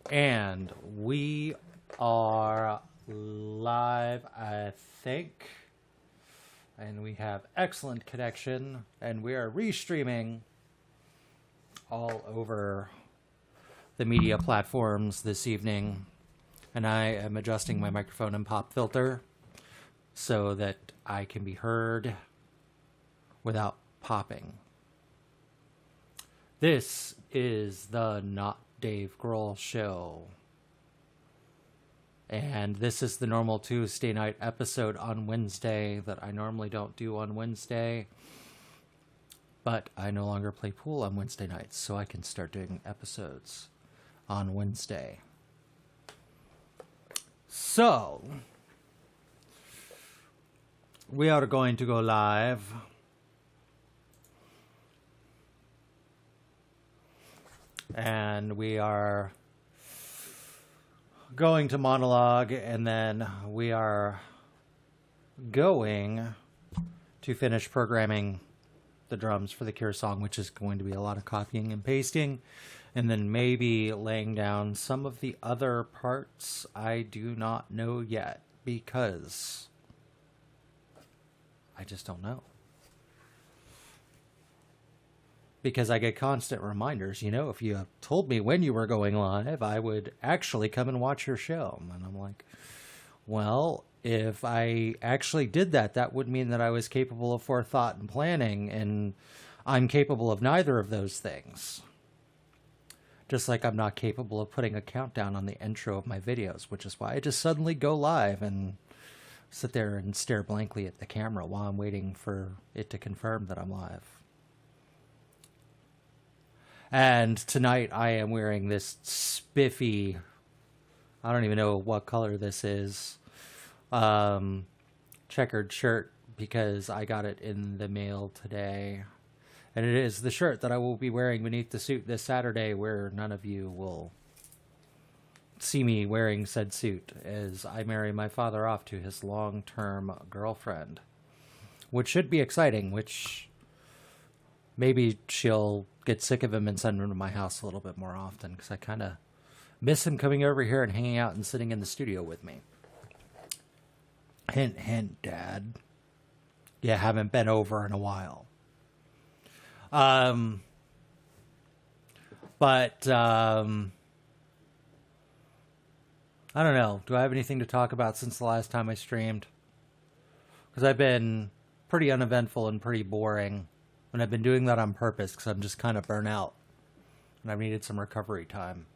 And we are live, I think. And we have excellent connection. And we are restreaming all over the media platforms this evening. And I am adjusting my microphone and pop filter so that I can be heard without popping. This is the Not Dave Grohl Show. And this is the normal Tuesday night episode on Wednesday that I normally don't do on Wednesday. But I no longer play pool on Wednesday nights, so I can start doing episodes on Wednesday. So, we are going to go live. And we are going to monologue, and then we are going to finish programming the drums for the Cure song, which is going to be a lot of copying and pasting, and then maybe laying down some of the other parts. I do not know yet, because I just don't know. Because I get constant reminders, if you told me when you were going live, I would actually come and watch your show. And I'm like, well, if I actually did that, that would mean that I was capable of forethought and planning, and I'm capable of neither of those things. Just like I'm not capable of putting a countdown on the intro of my videos, which is why I just suddenly go live and sit there and stare blankly at the camera while I'm waiting for it to confirm that I'm live. And tonight I am wearing this spiffy, I don't even know what color this is, checkered shirt, because I got it in the mail today. And it is the shirt that I will be wearing beneath the suit this Saturday, where none of you will see me wearing said suit, as I marry my father off to his long-term girlfriend. Which should be exciting, which maybe she'll get sick of him and send him to my house a little bit more often, because I kind of miss him coming over here and hanging out and sitting in the studio with me. Hint, hint, Dad. Yeah, haven't been over in a while. But I don't know. Do I have anything to talk about since the last time I streamed? Because I've been pretty uneventful and pretty boring. And I've been doing that on purpose because I'm just kind of burnt out. And I've needed some recovery time.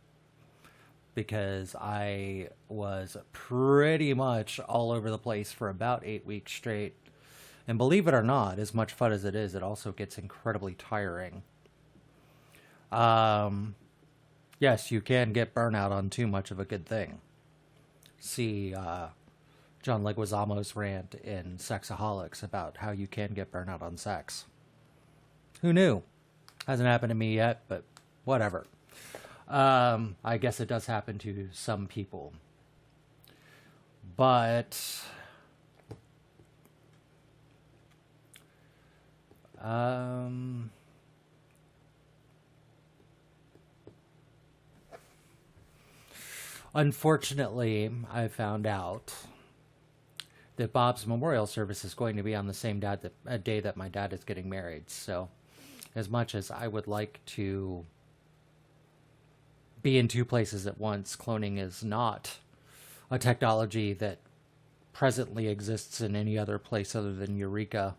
Because I was pretty much all over the place for about 8 weeks straight. And believe it or not, as much fun as it is, it also gets incredibly tiring. Yes, you can get burnout on too much of a good thing. See John Leguizamo's rant in Sexaholics about how you can get burnout on sex. Who knew? Hasn't happened to me yet, but whatever. I guess it does happen to some people. But unfortunately, I found out that Bob's memorial service is going to be on the same day that my dad is getting married. So, as much as I would like to be in two places at once, cloning is not a technology that presently exists in any other place other than Eureka.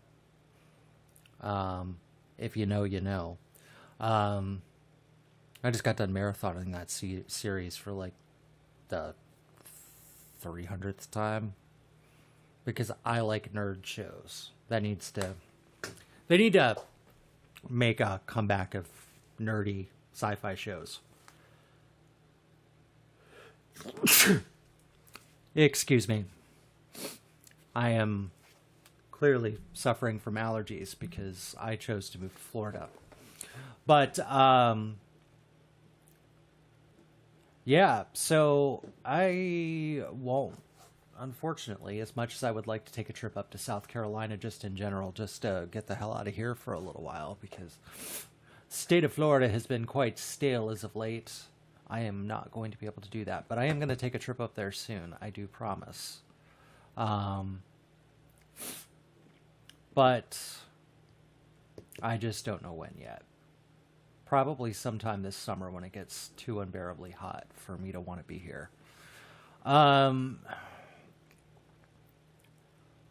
If you know, you know. I just got done marathoning that series for like the 300th time. Because I like nerd shows. They need to make a comeback of nerdy sci-fi shows. Excuse me. I am clearly suffering from allergies because I chose to move to Florida. But, yeah, so I won't, unfortunately, as much as I would like to take a trip up to South Carolina just in general, just to get the hell out of here for a little while, because the state of Florida has been quite stale as of late. I am not going to be able to do that, but I am going to take a trip up there soon. I do promise. But I just don't know when yet. Probably sometime this summer when it gets too unbearably hot for me to want to be here.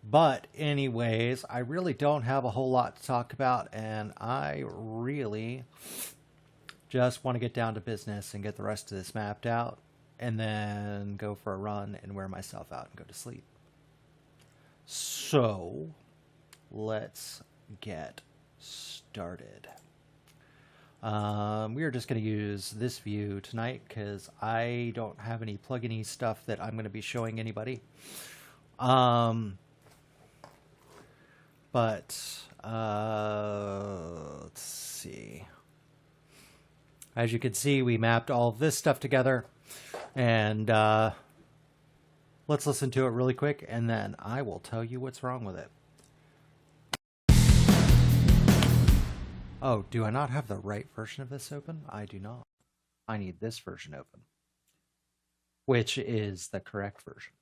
But anyways, I really don't have a whole lot to talk about, and I really just want to get down to business and get the rest of this mapped out, and then go for a run and wear myself out and go to sleep. So, let's get started. We are just going to use this view tonight because I don't have any plugin-y stuff that I'm going to be showing anybody. But let's see. As you can see, we mapped all of this stuff together, and let's listen to it really quick, and then I will tell you what's wrong with it. Oh, do I not have the right version of this open? I do not. I need this version open, which is the correct version.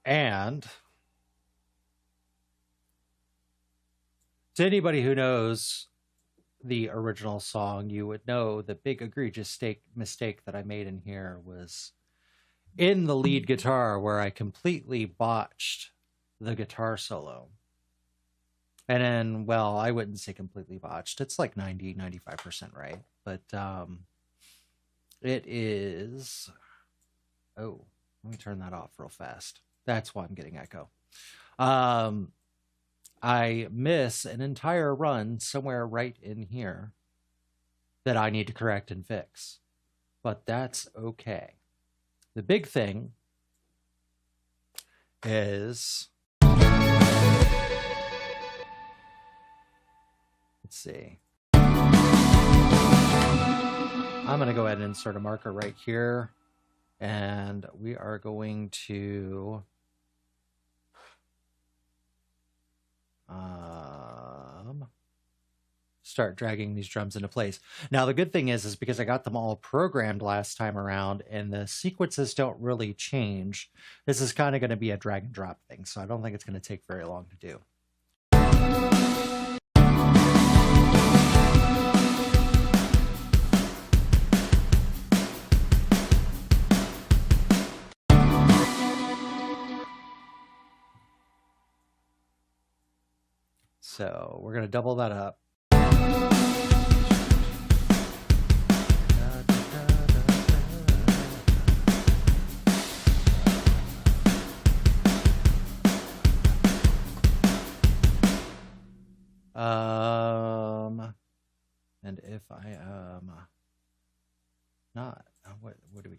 And to anybody who knows the original song, you would know the big egregious mistake that I made in here was in the lead guitar, where I completely botched the guitar solo. And then, well, I wouldn't say completely botched. It's like 90-95% right. But it is... Oh, let me turn that off real fast. That's why I'm getting echo. I miss an entire run somewhere right in here that I need to correct and fix. But that's okay. The big thing is... Let's see. I'm going to go ahead and insert a marker right here. And we are going to start dragging these drums into place. Now, the good thing is because I got them all programmed last time around and the sequences don't really change, this is kind of going to be a drag and drop thing. So I don't think it's going to take very long to do. So we're going to double that up. And if I am not, what do we?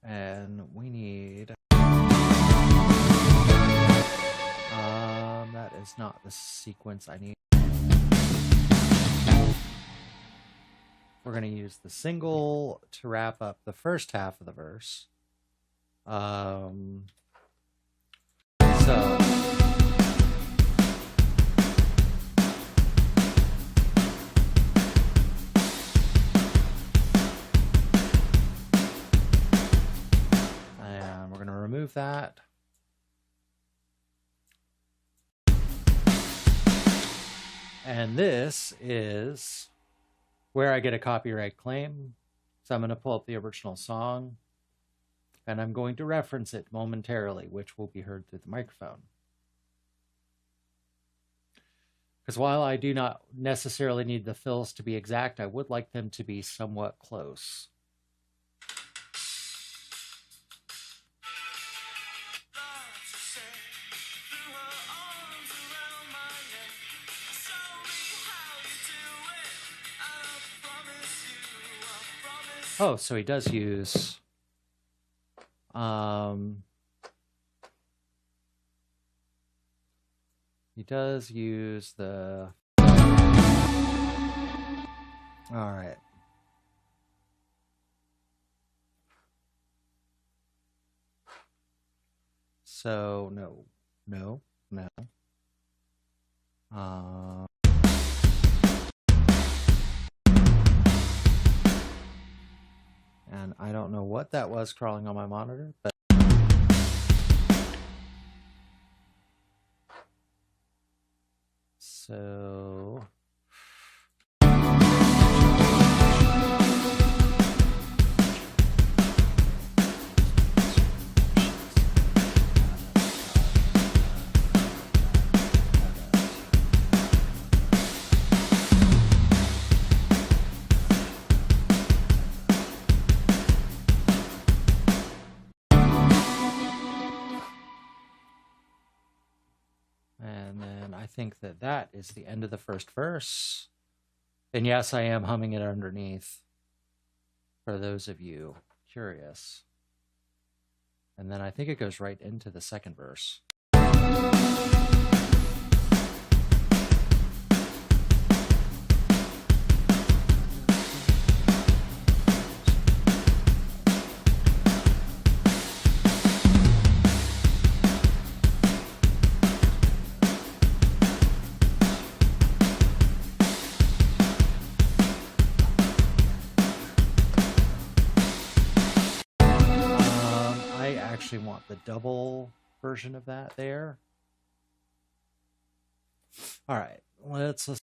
And we need, that is not the sequence I need. We're going to use the single to wrap up the first half of the verse. And we're going to remove that. And this is where I get a copyright claim. So I'm going to pull up the original song, and I'm going to reference it momentarily, which will be heard through the microphone. Because while I do not necessarily need the fills to be exact, I would like them to be somewhat close. Oh, so he does use he does use the all right. So no. And I don't know what that was crawling on my monitor, but so and then I think that is the end of the first verse. And yes, I am humming it underneath for those of you curious. And then I think it goes right into the second verse. Want the double version of that there. All right, let's listen.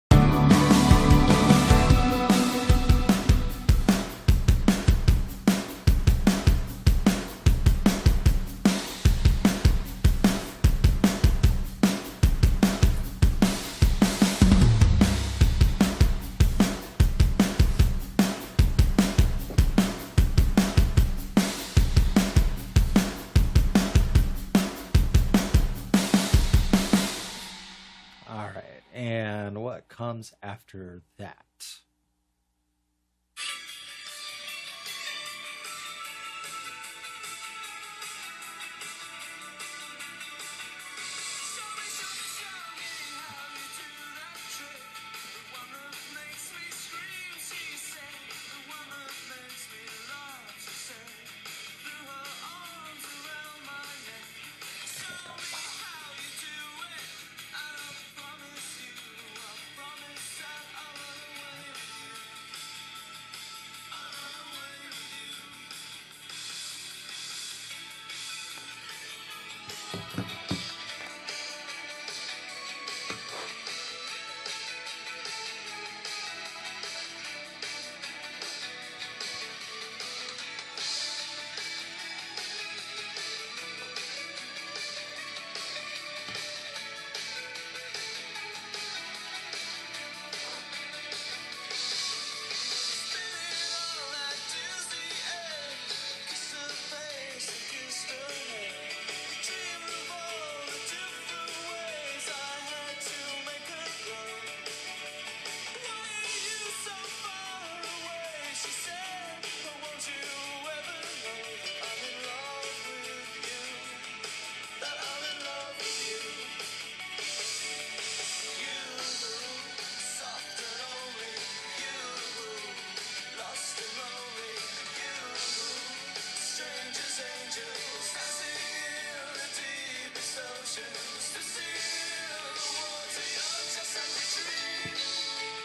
Comes after that.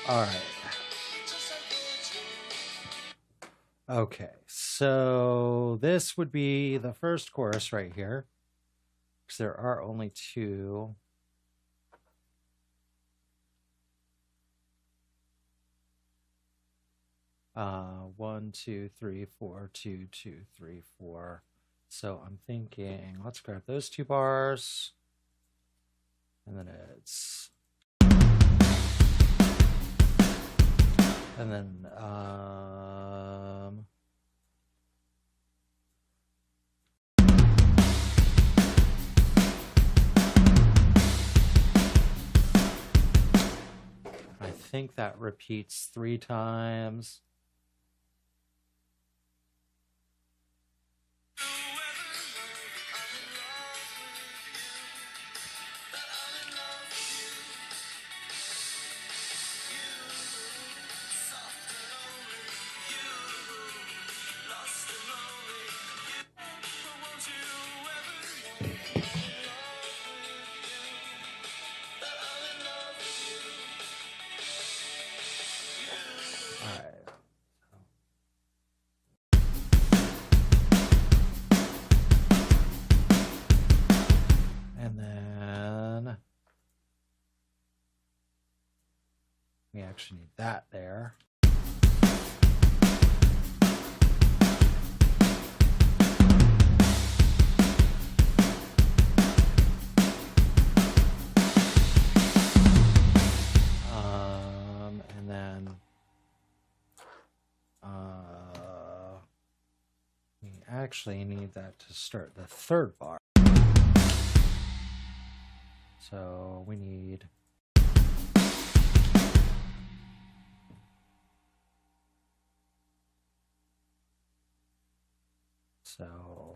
All right. Okay, so this would be the first chorus right here, because there are only two. 1, 2, 3, 4, 2, 2, 3, 4. So I'm thinking, let's grab those 2 bars. And then it's... And then, I think that repeats 3 times. We actually need that there. And then we actually need that to start the 3rd bar. So we need... So...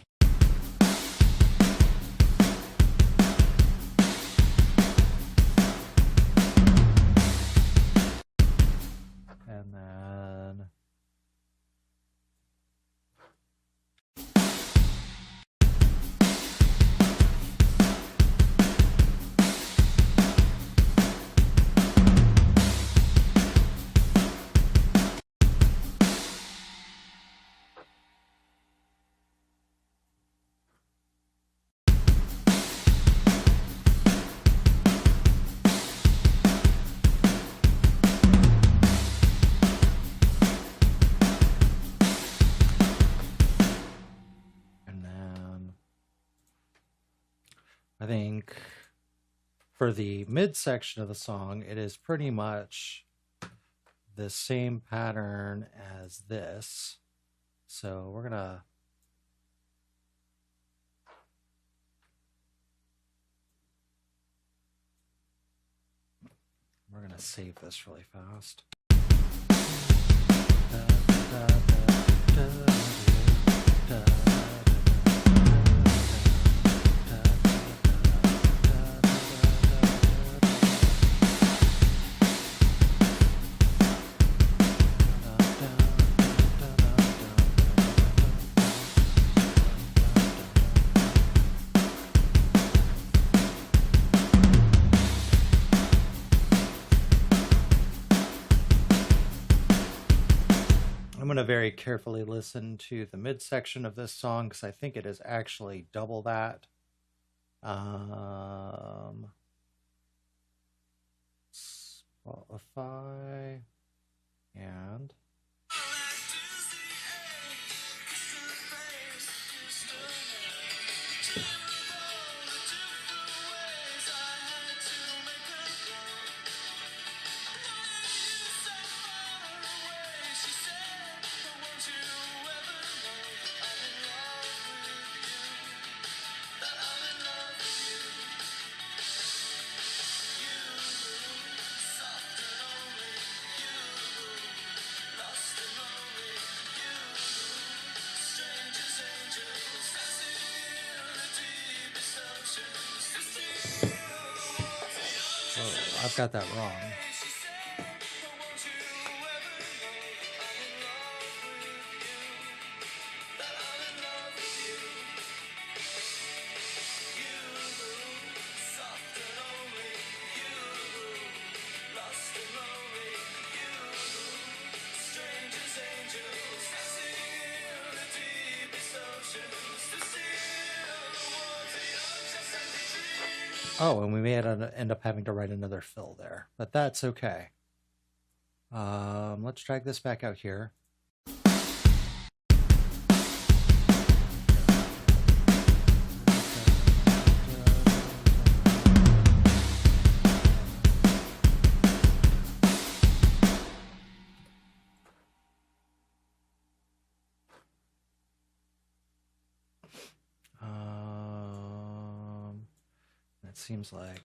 And then... I think for the midsection of the song, it is pretty much the same pattern as this. So we're gonna save this really fast. I'm going to very carefully listen to the midsection of this song because I think it is actually double that. Spotify and... Oh, I've got that wrong. Oh, and we may end up having to write another fill there, but that's okay. Let's drag this back out here. seems like.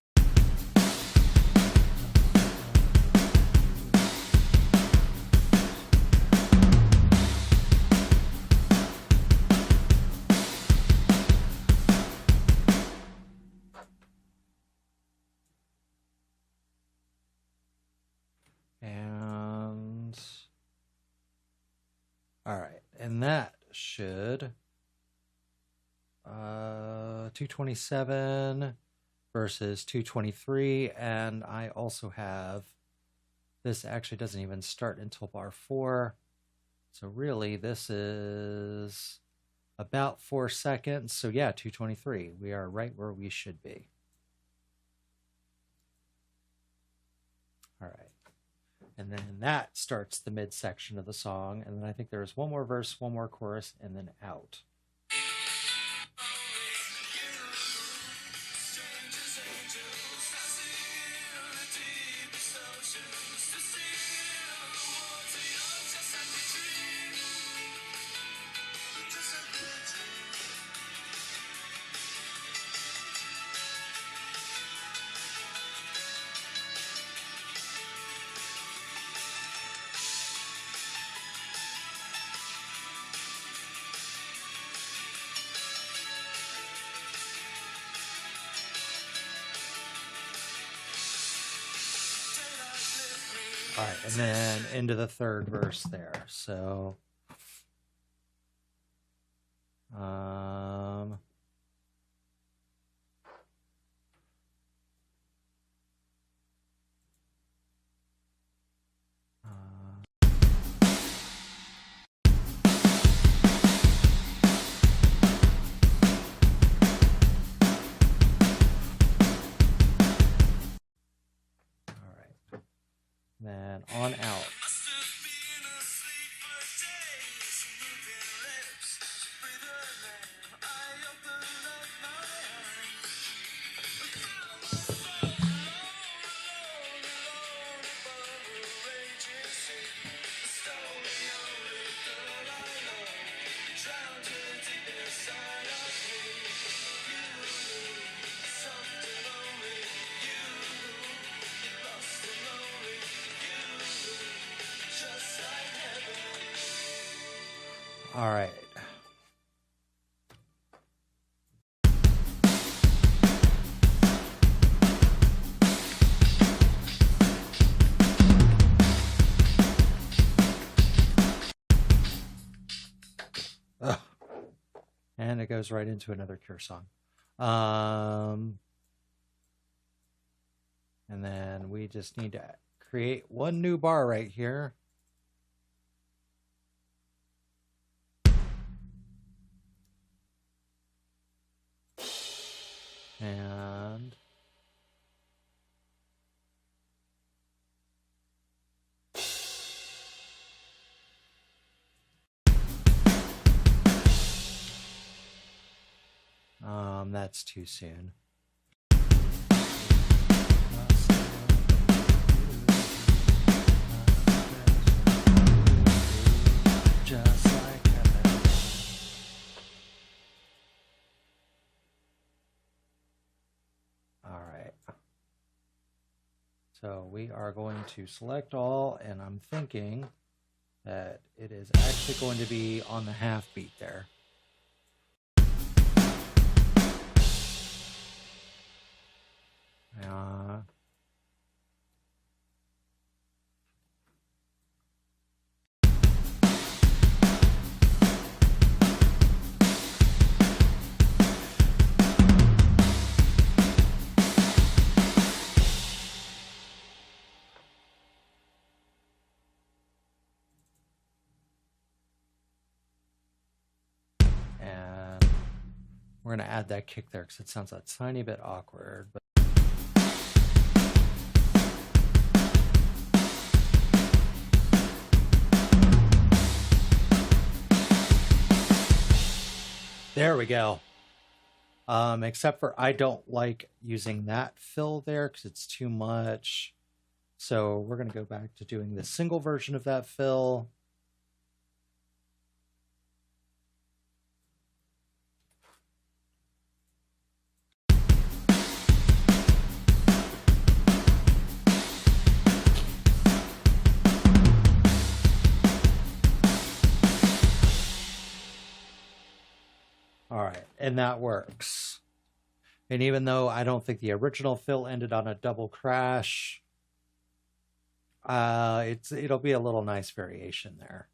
And all right, and that should 227 versus 223, and I also have this actually doesn't even start until bar 4, so really this is about 4 seconds. So yeah, 223, we are right where we should be. All right, and then that starts the midsection of the song, and then I think there's one more verse, one more chorus, and then out. All right, and then into the third verse there. So, then on out. All right. Ugh. And it goes right into another Cure song. And then we just need to create one new bar right here. And that's too soon. Just like heaven. All right. So we are going to select all, and I'm thinking that it is actually going to be on the half beat there. And we're going to add that kick there because it sounds a tiny bit awkward. But there we go. Except for I don't like using that fill there because it's too much. So we're going to go back to doing the single version of that fill. All right, and that works. And even though I don't think the original fill ended on a double crash, it'll be a little nice variation there.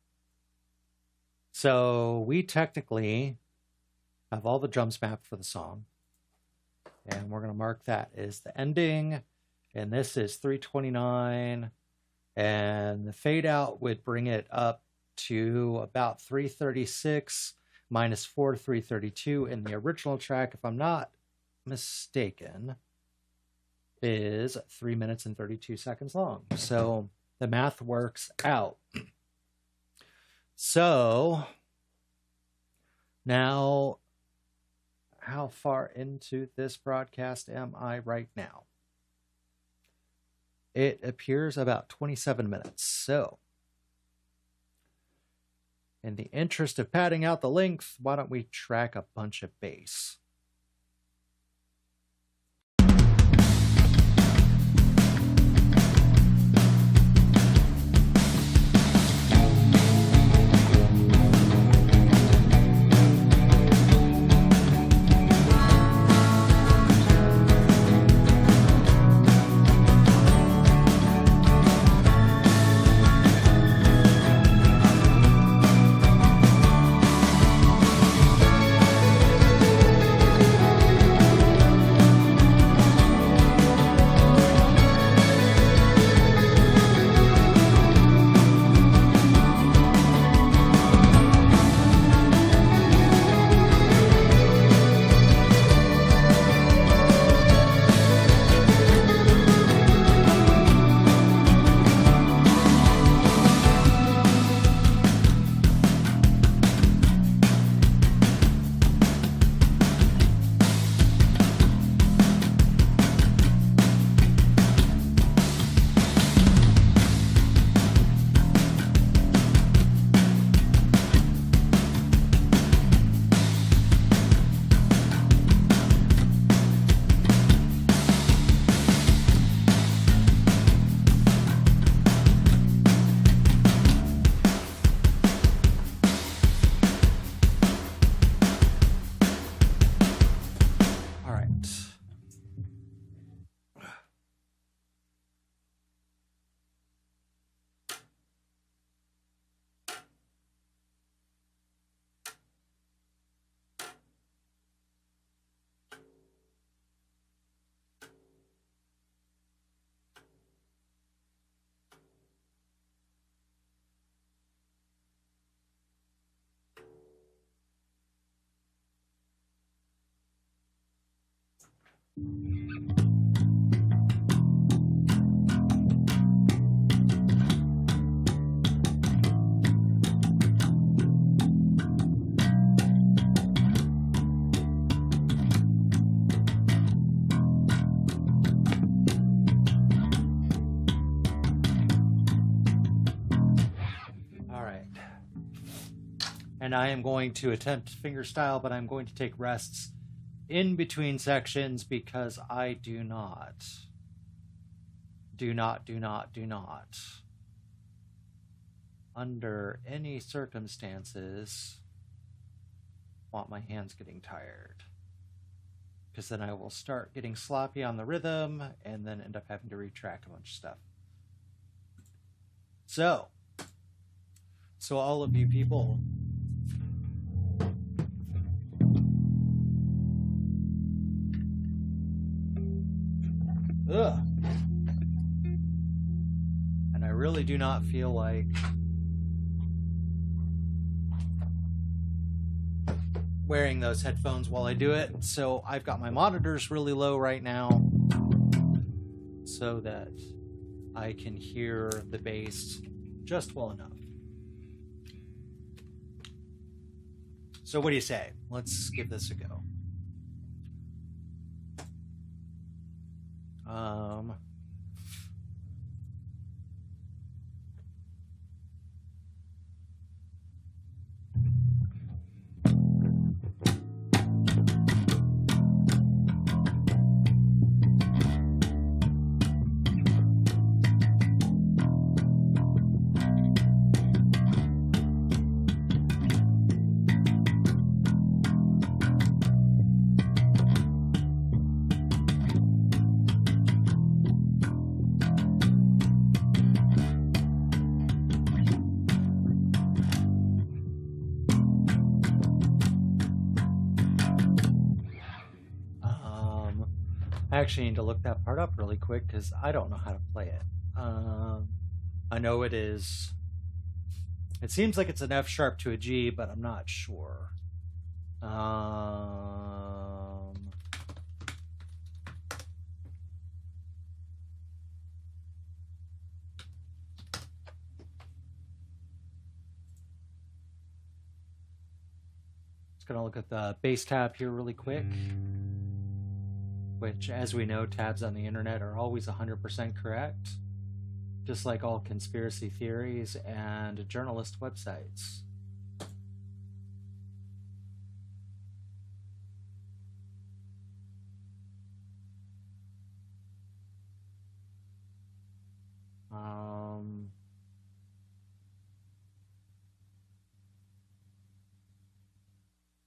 So we technically have all the drums mapped for the song, and we're going to mark that as the ending, and this is 329, and the fade out would bring it up to about 336 minus 4, 332, and the original track, if I'm not mistaken, is 3 minutes and 32 seconds long. So the math works out. So now, how far into this broadcast am I right now? It appears about 27 minutes. So in the interest of padding out the length, why don't we track a bunch of bass? And I am going to attempt fingerstyle, but I'm going to take rests in between sections because I do not, under any circumstances, want my hands getting tired. Because then I will start getting sloppy on the rhythm and then end up having to retrack a bunch of stuff. So all of you people, and I really do not feel like wearing those headphones while I do it, so I've got my monitors really low right now so that I can hear the bass just well enough. So what do you say? Let's give this a go. I actually need to look that part up really quick because I don't know how to play it. I know it is. It seems like it's an F sharp to a G, but I'm not sure. Just gonna look at the bass tab here really quick, which, as we know, tabs on the internet are always 100% correct, just like all conspiracy theories and journalist websites.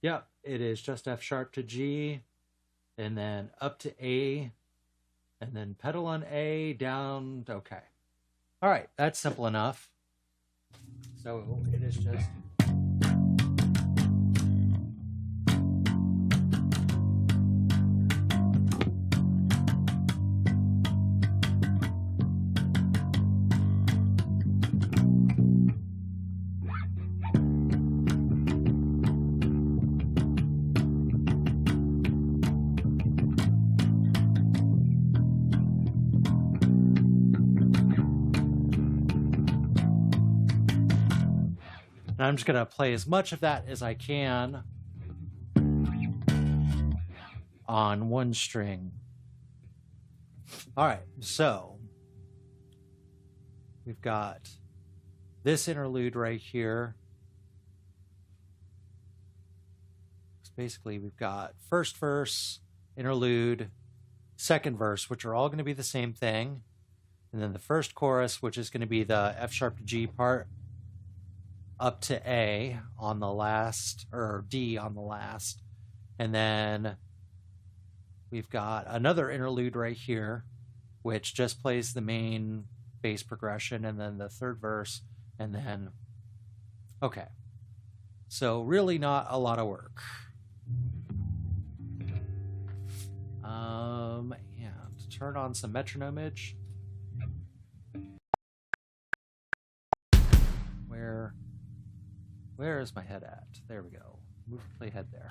Yeah, it is just F sharp to G, and then up to A, and then pedal on A, down. Okay. All right, that's simple enough. So it is just. And I'm just going to play as much of that as I can on one string. All right, so we've got this interlude right here. So basically, we've got first verse, interlude, second verse, which are all going to be the same thing. And then the first chorus, which is going to be the F sharp to G part, up to A on the last, or D on the last. And then we've got another interlude right here, which just plays the main bass progression, and then the third verse, and then, okay. So really not a lot of work. And turn on some metronomage. Where is my head at? There we go. Move the playhead there.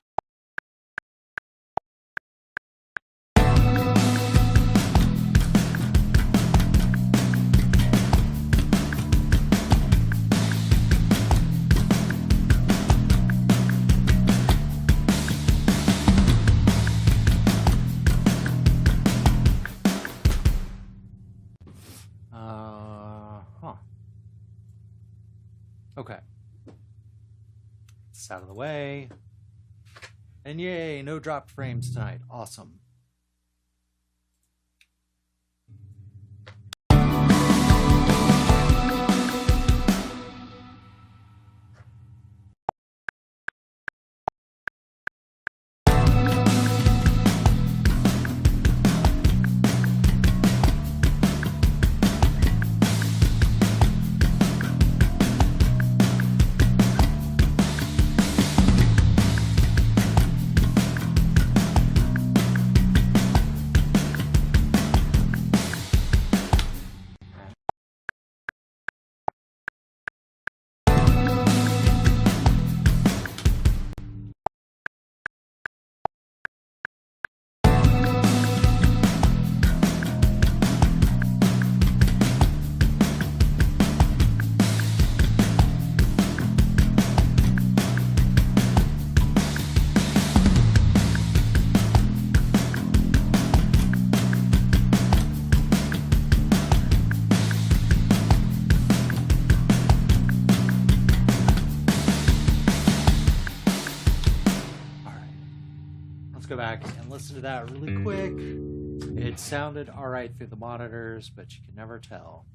Okay. Out of the way, and yay, no dropped frames tonight. Awesome. Go back and listen to that really quick. It sounded all right through the monitors, but you can never tell.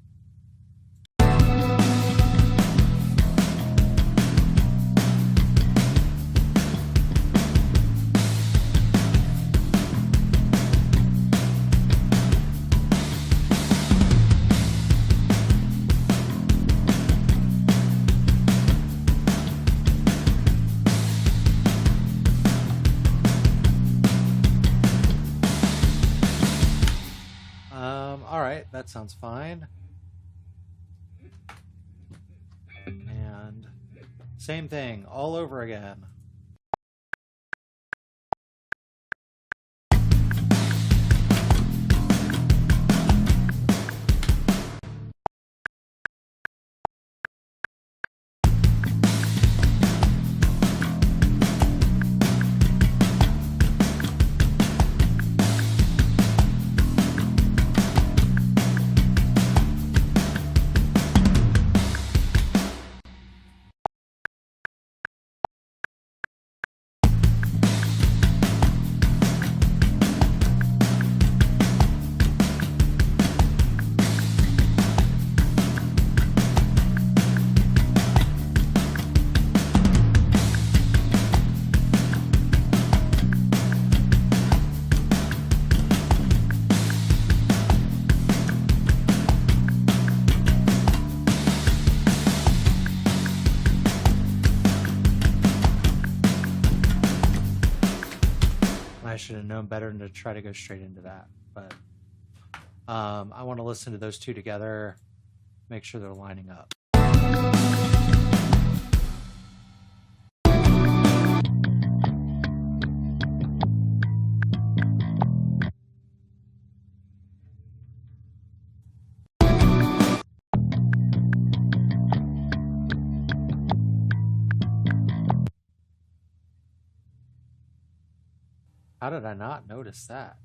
right, that sounds fine. And same thing all over again. I should have known better than to try to go straight into that. But I want to listen to those two together, make sure they're lining up. How did I not notice that?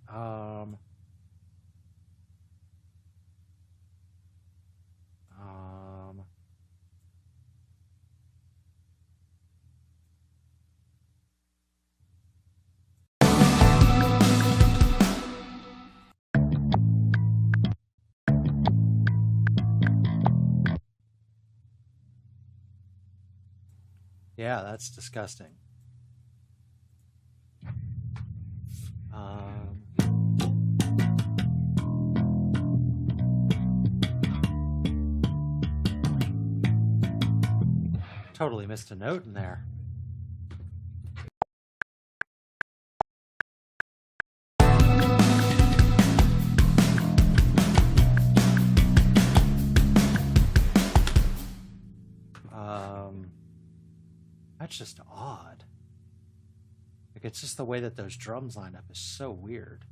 Yeah, that's disgusting. Totally missed a note in there. That's just odd. Like, it's just the way that those drums line up is so weird.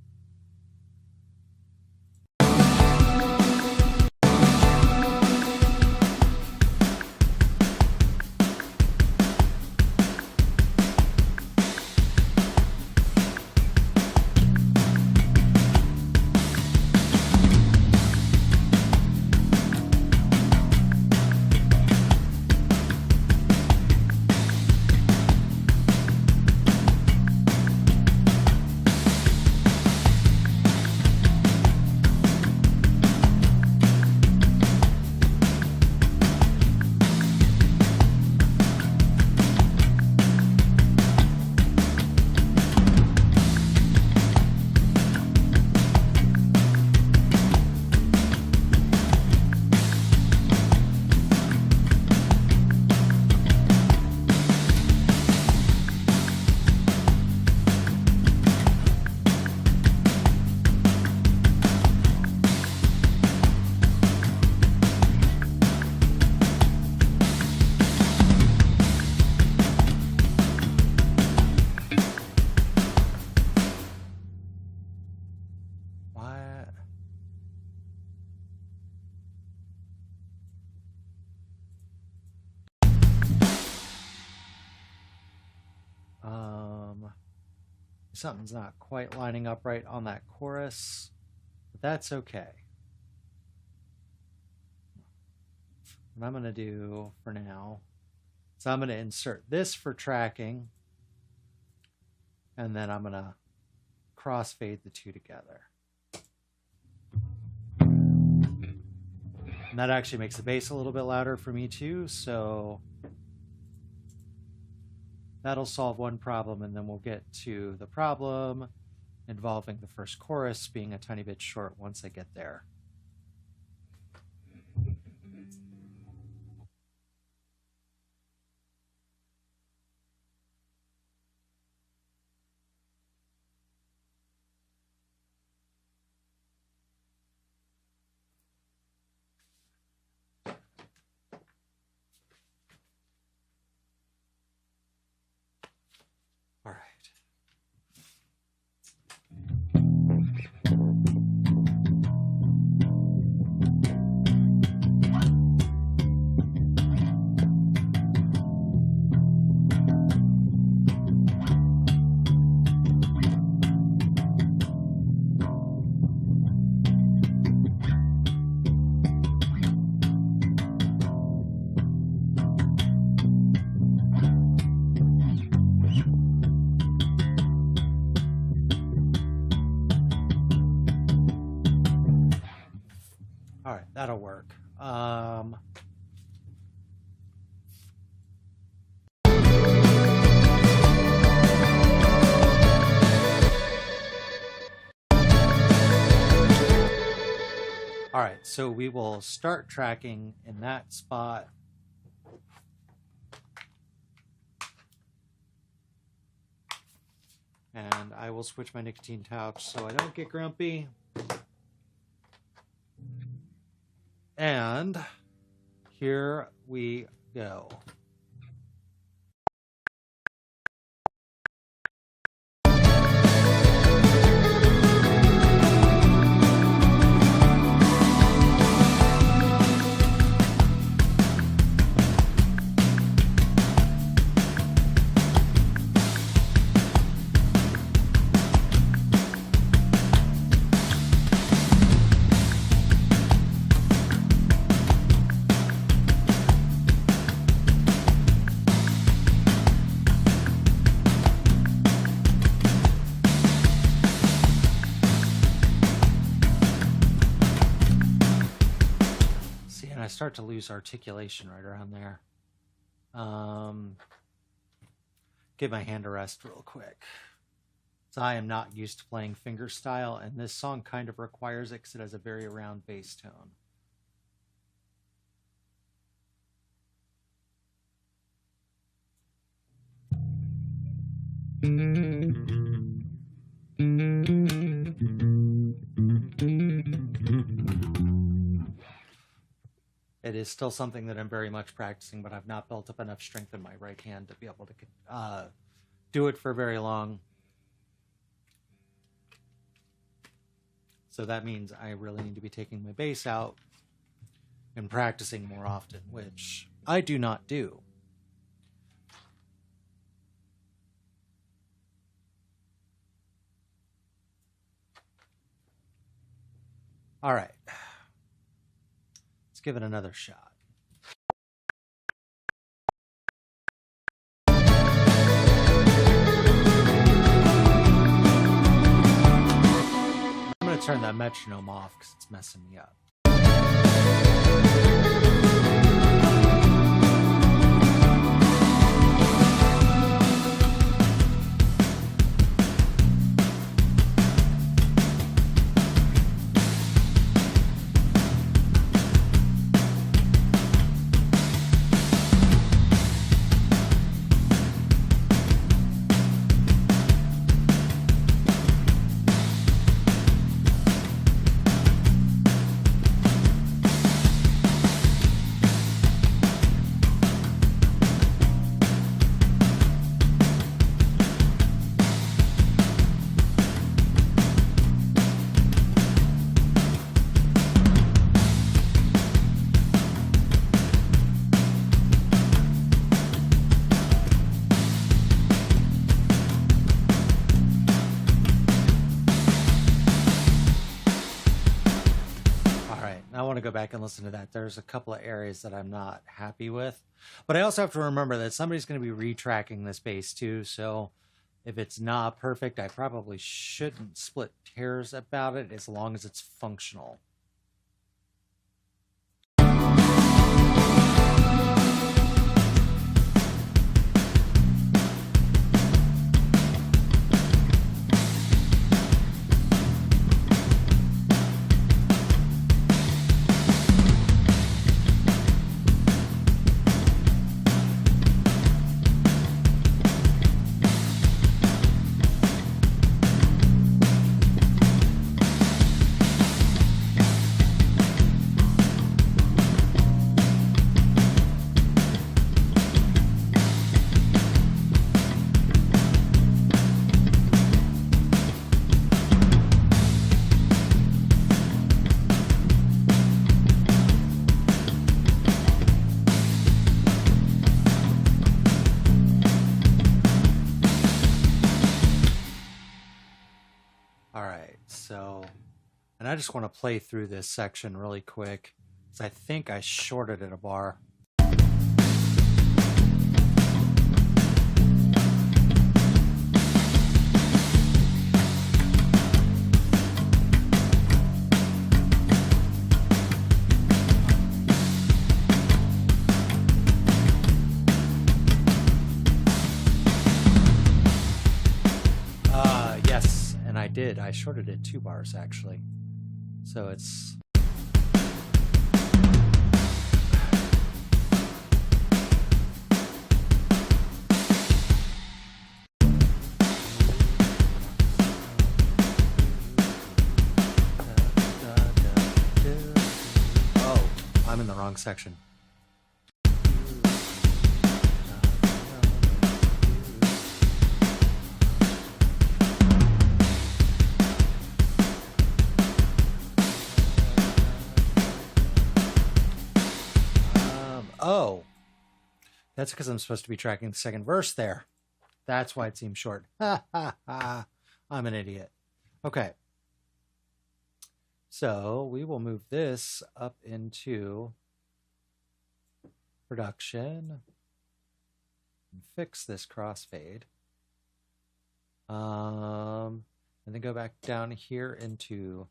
Something's not quite lining up right on that chorus, but that's okay. What I'm going to do for now is I'm going to insert this for tracking, and then I'm going to crossfade the two together. And that actually makes the bass a little bit louder for me too, so that'll solve one problem, and then we'll get to the problem involving the first chorus being a tiny bit short once I get there. That'll work. All right, so we will start tracking in that spot. And I will switch my nicotine pouch so I don't get grumpy. And here we go. I start to lose articulation right around there. Give my hand a rest real quick. So I am not used to playing fingerstyle, and this song kind of requires it because it has a very round bass tone. It is still something that I'm very much practicing, but I've not built up enough strength in my right hand to be able to do it for very long. So that means I really need to be taking my bass out and practicing more often, which I do not do. All right. Let's give it another shot. I'm going to turn that metronome off because it's messing me up. Go back and listen to that. There's a couple of areas that I'm not happy with, but I also have to remember that somebody's going to be retracking this bass too, so if it's not perfect, I probably shouldn't split hairs about it as long as it's functional. And I just want to play through this section really quick, because I think I shorted it a bar. And I did. I shorted it 2 bars, actually. So it's... Oh, I'm in the wrong section. Oh, that's because I'm supposed to be tracking the second verse there. That's why it seems short. Ha ha ha. I'm an idiot. Okay. So we will move this up into production and fix this crossfade. And then go back down here into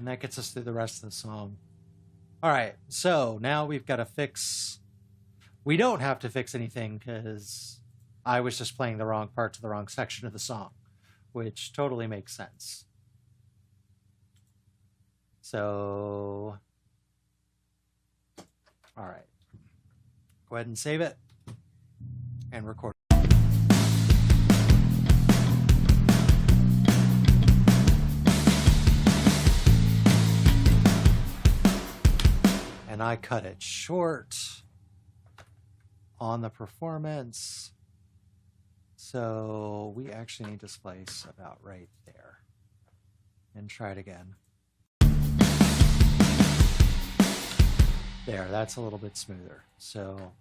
that gets us through the rest of the song. All right, so now we've got to fix... We don't have to fix anything because I was just playing the wrong part to the wrong section of the song, which totally makes sense. So, all right. Go ahead and save it and record. And I cut it short on the performance. So we actually need to splice about right there and try it again. There, that's a little bit smoother. So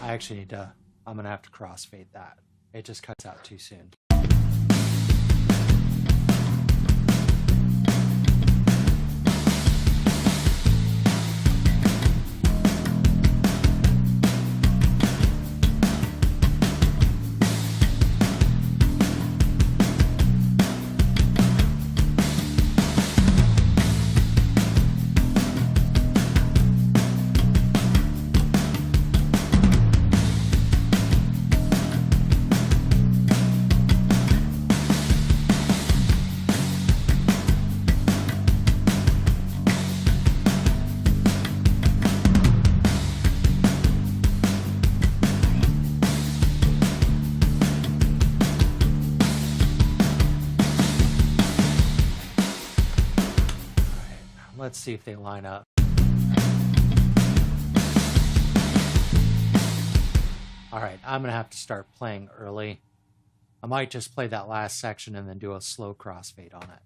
I actually need to, I'm going to have to crossfade that. It just cuts out too soon. Let's see if they line up. All right, I'm going to have to start playing early I might just play that last section and then do a slow crossfade on it.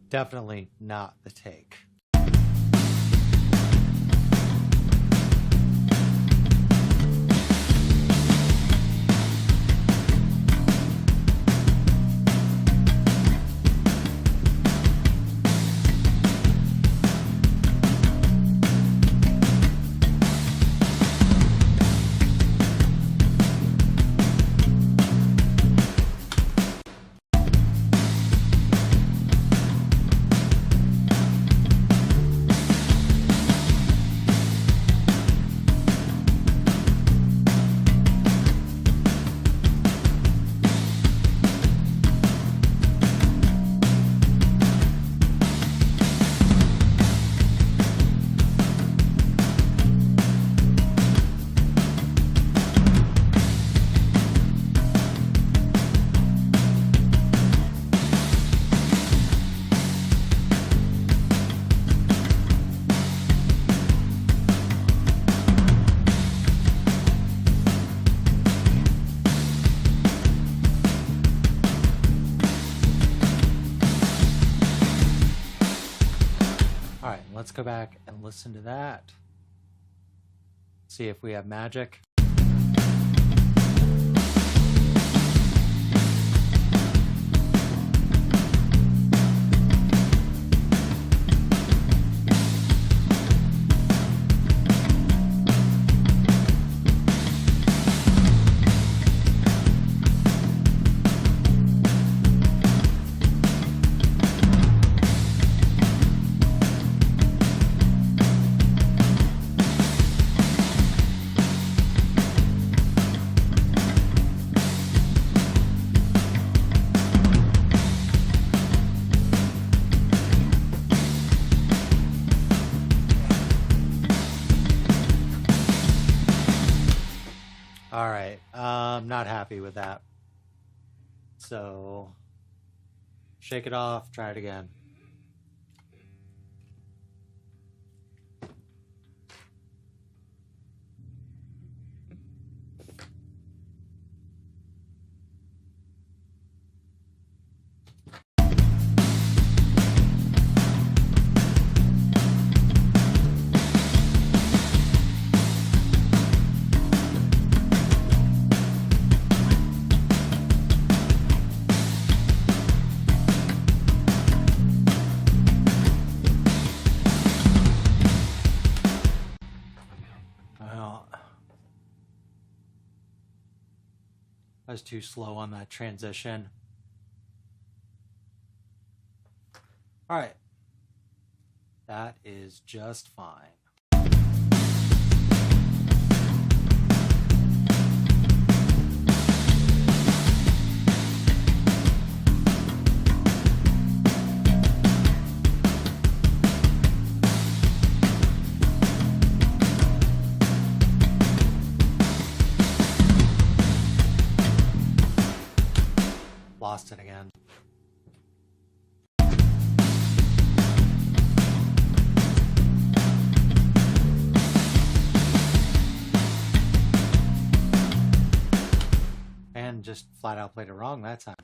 Definitely not the take. Let's go back and listen to that. See if we have magic. All right, I'm not happy with that. So, shake it off, try it again. I was too slow on that transition. All right. That is just fine. Lost it again. And just flat out played it wrong that time.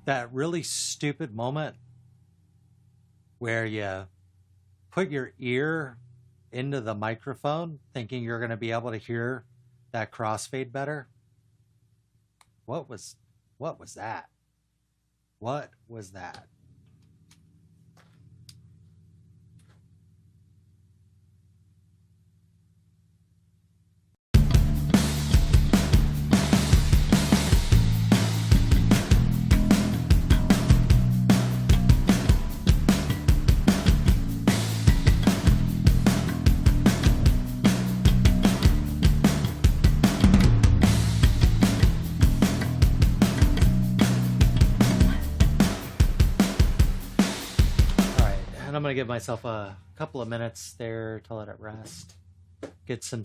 that really stupid moment where you put your ear into the microphone thinking you're going to be able to hear that crossfade better. What was that? What was that? And I'm going to give myself a couple of minutes there to let it rest. Get some,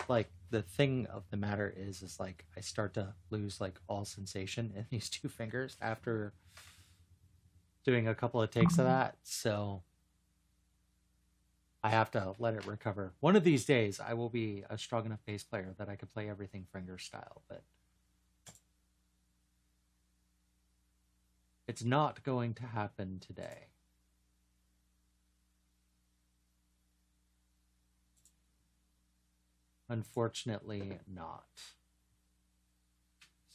like, the thing of the matter is like, I start to lose, like, all sensation in these two fingers after doing a couple of takes of that. So I have to let it recover. One of these days, I will be a strong enough bass player that I can play everything finger style, but it's not going to happen today. Unfortunately not.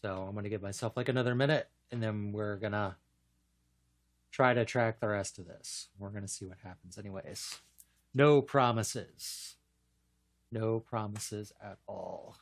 So I'm going to give myself like another minute, and then we're going to try to track the rest of this. We're going to see what happens anyways. No promises. No promises at all.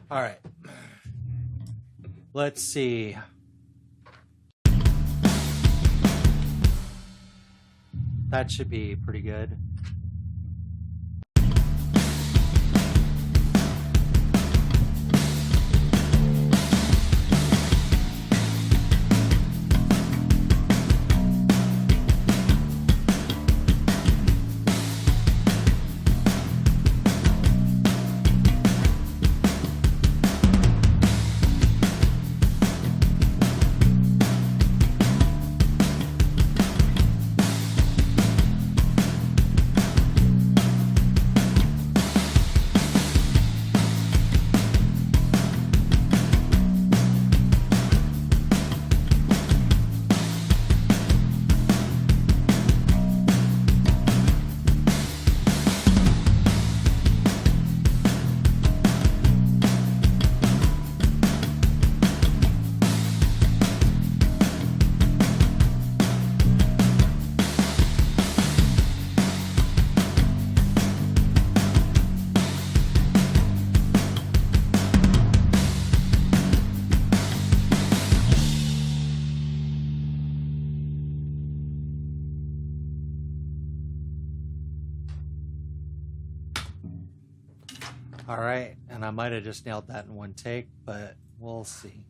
All right. Let's see. That should be pretty good. All right, and I might have just nailed that in one take, but we'll see.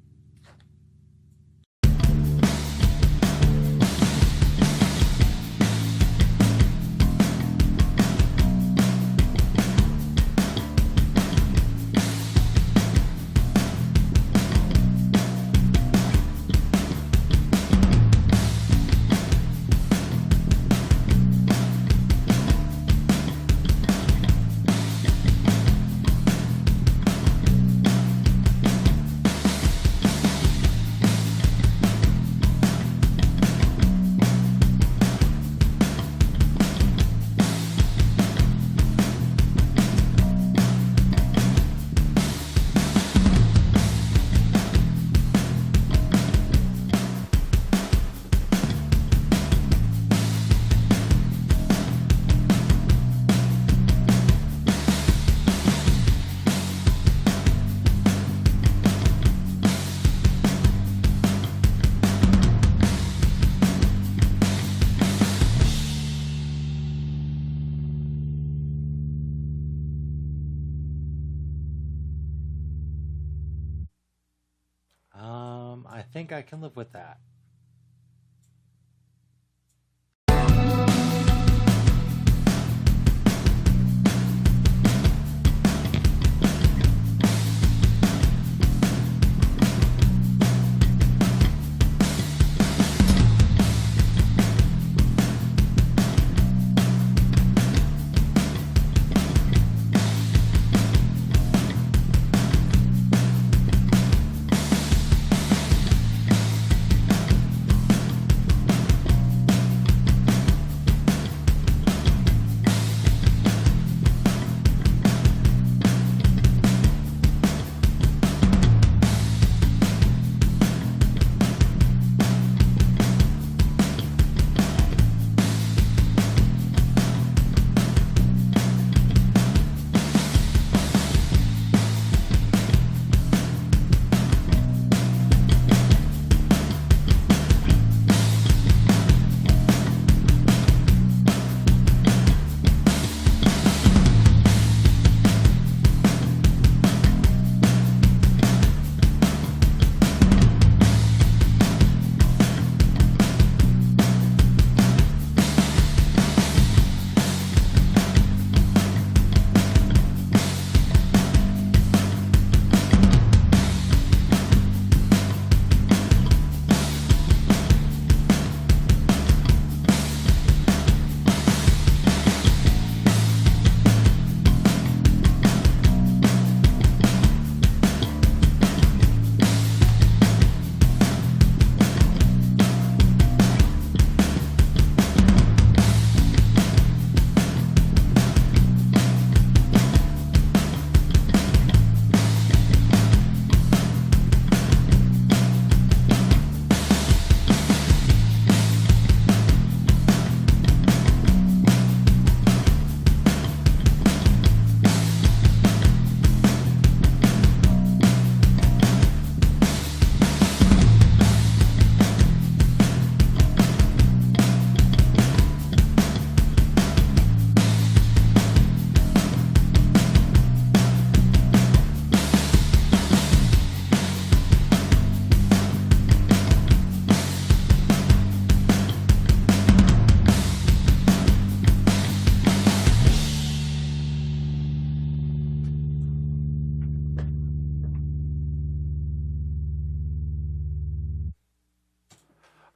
think I can live with that.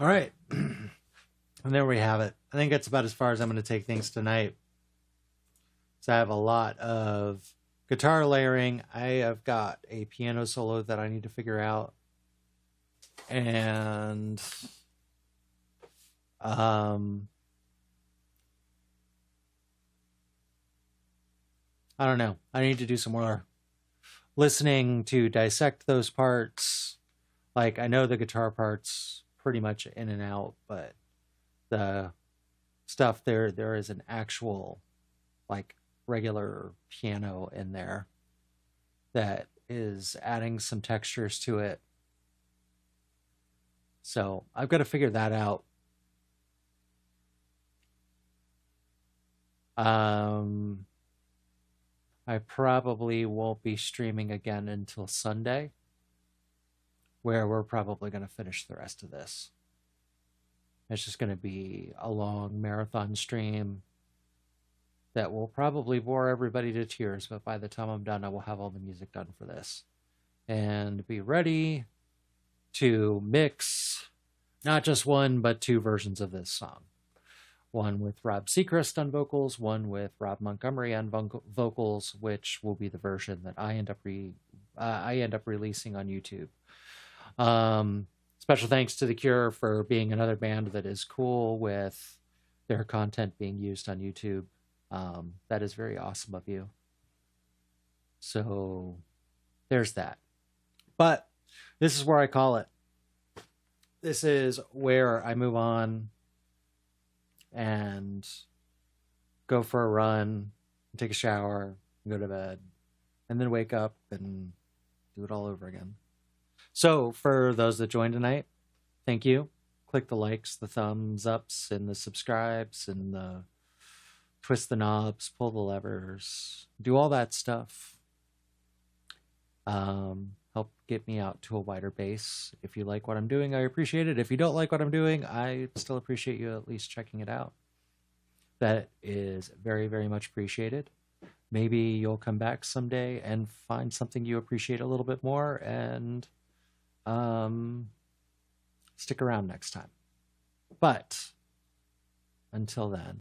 All right. And there we have it. I think that's about as far as I'm going to take things tonight. So I have a lot of guitar layering. I have got a piano solo that I need to figure out. And I don't know. I need to do some more listening to dissect those parts. Like, I know the guitar parts pretty much in and out, but the stuff there is an actual, like, regular piano in there that is adding some textures to it. So I've got to figure that out. I probably won't be streaming again until Sunday, where we're probably going to finish the rest of this. It's just going to be a long marathon stream that will probably bore everybody to tears, but by the time I'm done, I will have all the music done for this and be ready to mix not just one, but two versions of this song. One with Rob Seacrest on vocals, one with Rob Montgomery on vocals, which will be the version that I end up releasing on YouTube. Special thanks to The Cure for being another band that is cool with their content being used on YouTube. That is very awesome of you. So there's that. But this is where I call it. This is where I move on and go for a run, take a shower, go to bed, and then wake up and do it all over again. So for those that joined tonight, thank you. Click the likes, the thumbs ups, and the subscribes, and the twist the knobs, pull the levers, do all that stuff. help get me out to a wider base. If you like what I'm doing, I appreciate it. If you don't like what I'm doing, I still appreciate you at least checking it out. That is very, very much appreciated. Maybe you'll come back someday and find something you appreciate a little bit more and stick around next time. But until then,